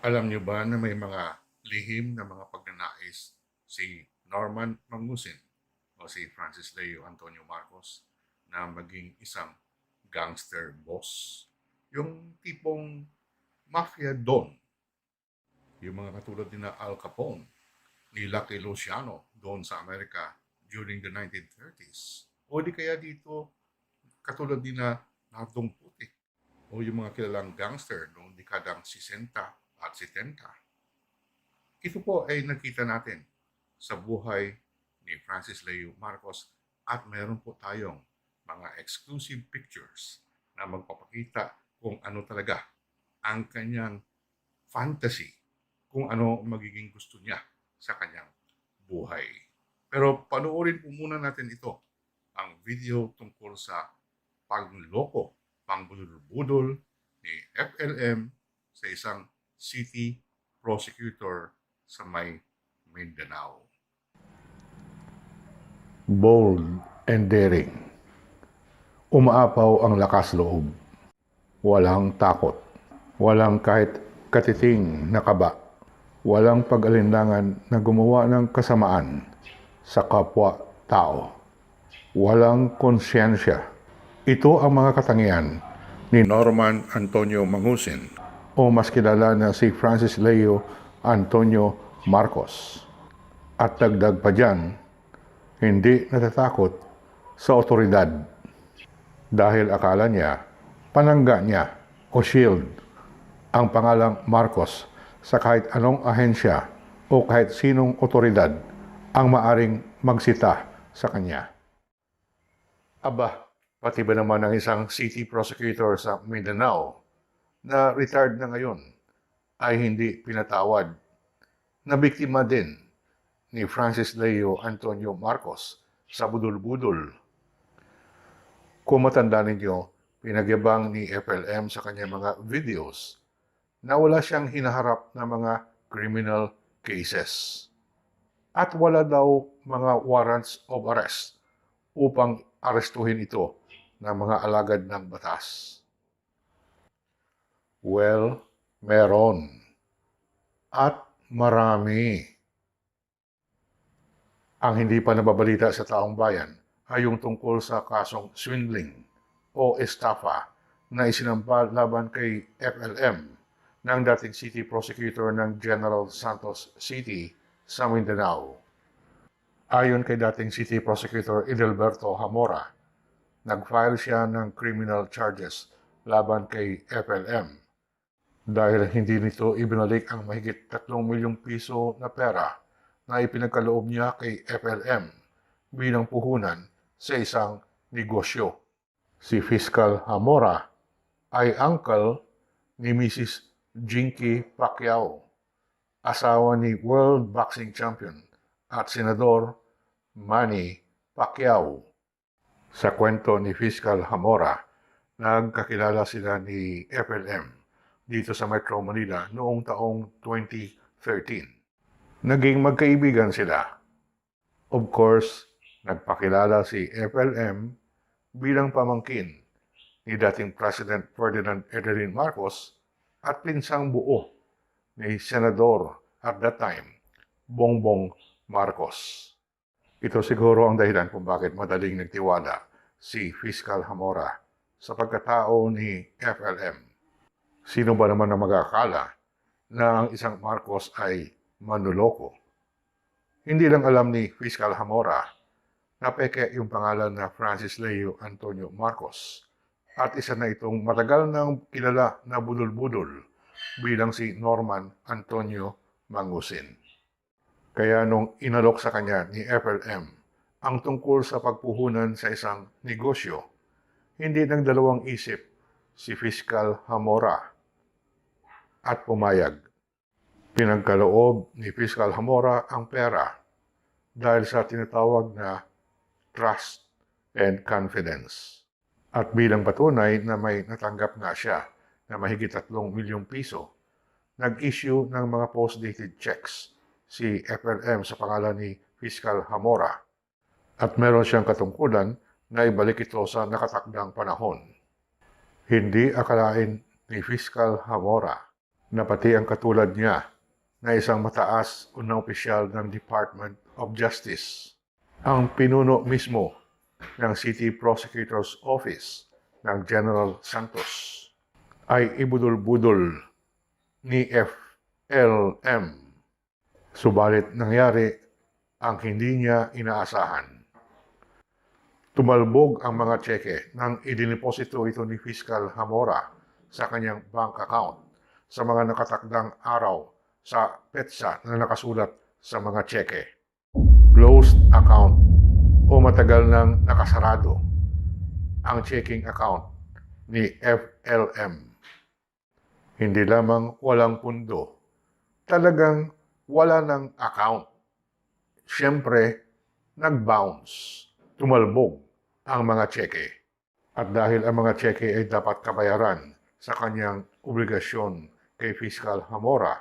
Alam niyo ba na may mga lihim na mga pagnanais si Norman Mangusin o si Francis Leo Antonio Marcos na maging isang gangster boss? Yung tipong mafia don, yung mga katulad ni na Al Capone, ni Lucky Luciano doon sa Amerika during the 1930s. O di kaya dito katulad ni na Nartong Putik o yung mga kilalang gangster noong dekadang 60 at 70. Ito po ay nakita natin sa buhay ni Francis Leo Marcos at meron po tayong mga exclusive pictures na magpapakita kung ano talaga ang kanyang fantasy, kung ano magiging gusto niya sa kanyang buhay. Pero panoorin po muna natin ito, ang video tungkol sa pagloko, pangbudol-budol ni FLM sa isang city prosecutor sa may Mindanao. Bold and daring. Umaapaw ang lakas loob. Walang takot. Walang kahit katiting na kaba. Walang pag-alinlangan na gumawa ng kasamaan sa kapwa-tao. Walang konsyensya. Ito ang mga katangian ni Norman Antonio Mangusin, o mas kilala na si Francis Leo Antonio Marcos. At dagdag pa dyan, hindi natatakot sa otoridad dahil akala niya, panangga niya o shield ang pangalang Marcos sa kahit anong ahensya o kahit sinong otoridad ang maaring magsita sa kanya. Aba, pati ba naman ang isang city prosecutor sa Mindanao na retired na ngayon ay hindi pinatawad na biktima din ni Francis Leo Antonio Marcos sa budol-budol. Kung matanda ninyo, pinagyabang ni FLM sa kanyang mga videos na wala siyang hinaharap na mga criminal cases. At wala daw mga warrants of arrest upang arestuhin ito ng mga alagad ng batas. Well, meron. At marami. Ang hindi pa nababalita sa taong bayan ay yung tungkol sa kasong swindling o estafa na isinampa laban kay FLM ng dating city prosecutor ng General Santos City sa Mindanao. Ayon kay dating city prosecutor Edelberto Hamora, nag-file siya ng criminal charges laban kay FLM dahil hindi nito ibinalik ang mahigit 3 milyong piso na pera na ipinagkaloob niya kay FLM bilang puhunan sa isang negosyo. Si Fiscal Hamora ay uncle ni Mrs. Jinky Pacquiao, asawa ni World Boxing Champion at Senador Manny Pacquiao. Sa kwento ni Fiscal Hamora, nagkakilala sila ni FLM dito sa Metro Manila noong taong 2013. Naging magkaibigan sila. Of course, nagpakilala si FLM bilang pamangkin ni dating President Ferdinand Edelin Marcos at pinsang buo ni Senador at that time, Bongbong Marcos. Ito siguro ang dahilan kung bakit madaling nagtiwala si Fiscal Hamora sa pagkatao ni FLM. Sino ba naman ang mag-akala na ang isang Marcos ay manloloko? Hindi lang alam ni Fiscal Hamora na peke yung pangalan na Francis Leo Antonio Marcos at isa na itong matagal nang kilala na budol-budol bilang si Norman Antonio Mangusin. Kaya nung inalok sa kanya ni FLM ang tungkol sa pagpuhunan sa isang negosyo, hindi nagdalawang isip si Fiscal Hamora at pumayag. Pinagkaloob ni Fiscal Hamora ang pera dahil sa tinatawag na trust and confidence. At bilang patunay na may natanggap nga siya na mahigit 3 milyong piso, nag-issue ng mga post-dated checks si FLM sa pangalan ni Fiscal Hamora at meron siyang katungkulan na ibalik ito sa nakatakdang panahon. Hindi akalain ni Fiscal Hamora na pati ang katulad niya na isang mataas na opisyal ng Department of Justice, ang pinuno mismo ng City Prosecutor's Office ng General Santos, ay ibudol-budol ni FLM. Subalit nangyari ang hindi niya inaasahan. Tumalbog ang mga tseke nang idiniposito ito ni Fiscal Zamora sa kanyang bank account sa mga nakatakdang araw sa petsa na nakasulat sa mga tseke. Closed account o matagal nang nakasarado ang checking account ni FLM. Hindi lamang walang pundo, talagang wala ng account. Siyempre, nag-bounce, tumalbog ang mga tseke. At dahil ang mga tseke ay dapat kabayaran sa kanyang obligasyon kay Fiscal Zamora,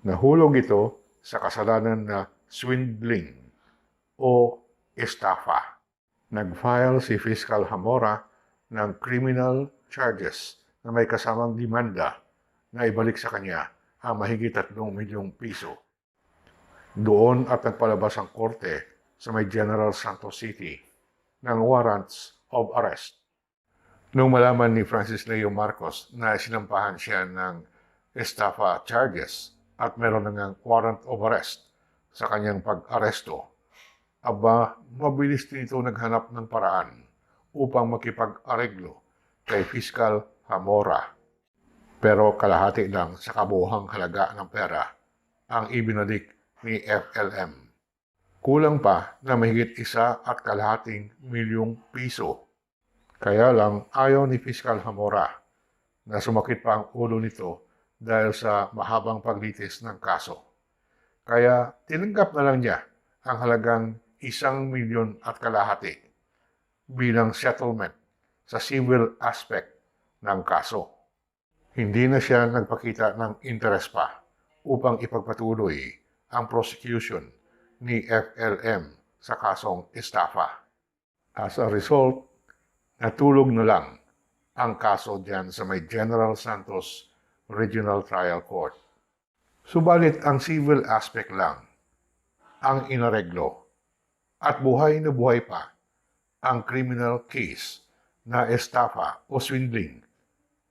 nahulog ito sa kasalanan na swindling o estafa. Nag-file si Fiscal Zamora ng criminal charges na may kasamang demanda na ibalik sa kanya ang mahigit 3 milyong piso. Doon at nagpalabas ang korte sa may General Santos City ng warrants of arrest. Nung malaman ni Francis Leo Marcos na sinampahan siya ng estafa charges at meron na ngang warrant of arrest sa kanyang pag-aresto, aba, mabilis din ito naghanap ng paraan upang makipag-areglo kay Fiscal Zamora. Pero kalahati lang sa kabuuhang halaga ng pera ang ibinalik ni FLM. Kulang pa na mahigit 1.5 milyong piso. Kaya lang ayaw ni Fiscal Zamora na sumakit pa ang ulo nito dahil sa mahabang paglitis ng kaso. Kaya tinanggap na lang niya ang halagang 1.5 milyon bilang settlement sa civil aspect ng kaso. Hindi na siya nagpakita ng interes pa upang ipagpatuloy ang prosecution ni FLM sa kasong estafa. As a result, natulog na lang ang kaso diyan sa may General Santos Regional Trial Court. Subalit ang civil aspect lang ang inareglo at buhay na buhay pa ang criminal case na estafa o swindling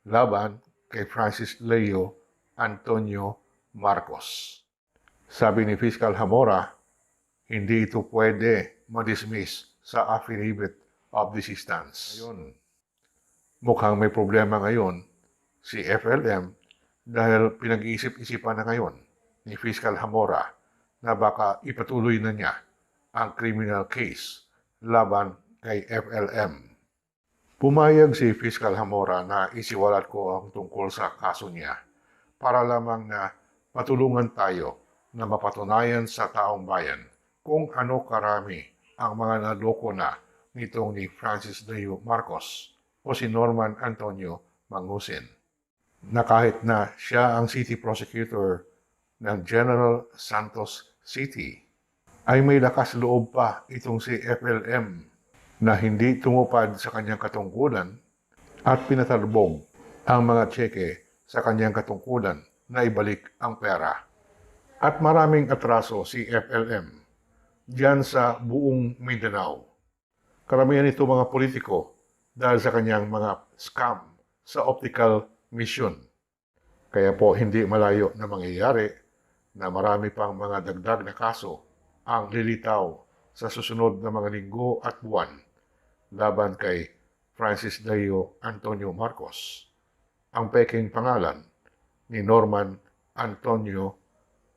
laban kay Francis Leo Antonio Marcos. Sabi ni Fiscal Zamora, hindi ito pwede ma-dismiss sa affidavit of desistance. Ngayon, mukhang may problema ngayon si FLM dahil pinag-iisip-isipan na ngayon ni Fiscal Zamora na baka ipatuloy na niya ang criminal case laban kay FLM. Pumayag si Fiscal Zamora na isiwalat ko ang tungkol sa kaso niya para lamang na matulungan tayo na mapatunayan sa taong bayan kung ano karami ang mga naloko na nitong ni Francis Leo Marcos o si Norman Antonio Mangusin. Na kahit na siya ang city prosecutor ng General Santos City, ay may lakas loob pa itong si FLM na hindi tumupad sa kanyang katungkulan at pinatalbog ang mga tseke sa kanyang katungkulan na ibalik ang pera. At maraming atraso si FLM diyan sa buong Mindanao. Karamihan ito mga politiko dahil sa kanyang mga scam sa optical mission. Kaya po hindi malayo na mangyayari na marami pang mga dagdag na kaso ang lilitaw sa susunod na mga linggo at buwan laban kay Francis Leo Antonio Marcos, ang peking pangalan ni Norman Antonio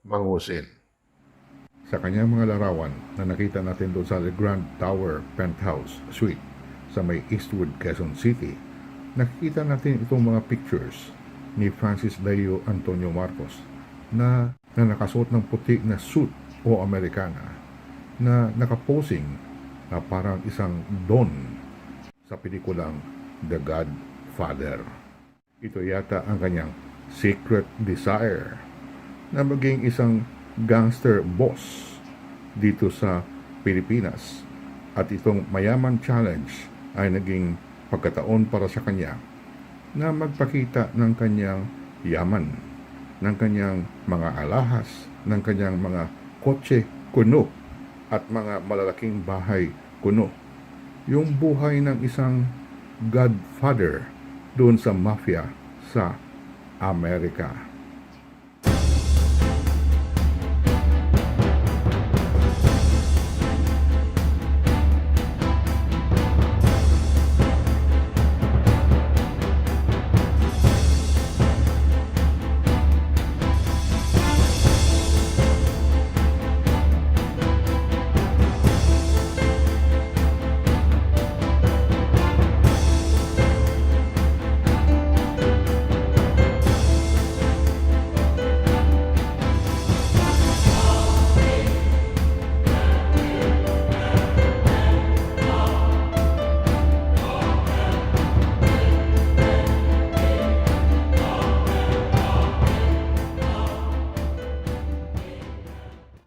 Mangusin. Sa kanyang mga larawan na nakita natin doon sa Le Grand Tower Penthouse Suite sa may Eastwood, Quezon City, nakikita natin itong mga pictures ni Francis Leo Antonio Marcos na nakasuot ng puti na suit o Americana na nakaposing na parang isang don sa pelikulang The Godfather. Ito yata ang kanyang secret desire na maging isang gangster boss dito sa Pilipinas. At itong Mayaman Challenge ay naging pagkataon para sa kanya na magpakita ng kanyang yaman ng kanyang mga alahas, ng kanyang mga kotse kuno at mga malalaking bahay kuno. Yung buhay ng isang godfather doon sa mafia sa Amerika.